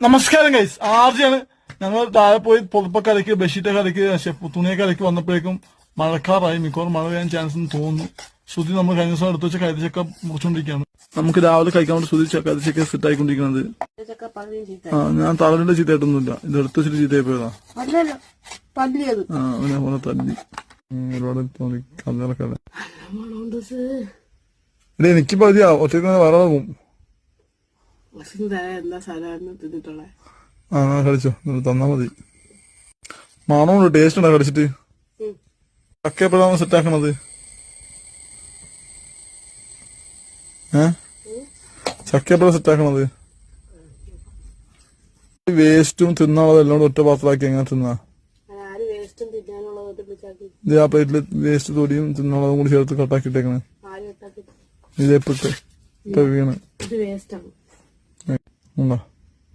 നമസ്കാരം ഗൈസ്, ആർജിയാണ്. ഞങ്ങൾ താഴെ പോയി പുറപ്പൊക്കെ അലക്കി ബെഡ്ഷീറ്റൊക്കെ അലക്കി തുണിയൊക്കെ അലക്കി വന്നപ്പോഴേക്കും മഴക്കാറായി. മിക്കവാറും മഴ പെയ്യാൻ ചാൻസ് തോന്നുന്നു. ശ്രുതി നമ്മൾ കഴിഞ്ഞ ദിവസം എടുത്ത് വെച്ച കരിച്ചക്ക മുറിച്ചോണ്ടിരിക്കുകയാണ്. നമുക്ക് രാവിലെ കഴിക്കാൻ വേണ്ടി ശ്രുതി കരിച്ചക്ക സെറ്റ് ആയിക്കൊണ്ടിരിക്കുന്നത്. ഞാൻ തളരിന്റെ ചീത്തയായിട്ടൊന്നുമില്ല, ഇത് എടുത്ത് വെച്ചിട്ട് ചീത്തയായി പോയതാ. അവനെ പോലെ തല്ലി ഒരുപാട് കല്ലറൊക്കെ. എനിക്ക് പതിയാ ഒറ്റയ്ക്ക് വേറെ പോകും. കളിച്ചോ, തന്നാ മതി. മണമുണ്ട്, ടേസ്റ്റ് ഉണ്ടോ കടിച്ചിട്ട്? ചക്ക എപ്പോഴാണ് സെറ്റ് ആക്കണത്? ചക്ക എപ്പോഴാണ് സെറ്റ് ആക്കണത്? വേസ്റ്റും തിന്നാനുള്ളത് എല്ലാം ഒറ്റ പാത്രമാക്കി എങ്ങനെ തിന്നാ? ഇത് ആ പ്ലേറ്റില് വേസ്റ്റ് തൊടിയും തിന്നാനുള്ളതും കൂടി ചേർത്ത് കട്ടാക്കിട്ടേക്കണേ. ഇതെപ്പിട്ട് വീണ്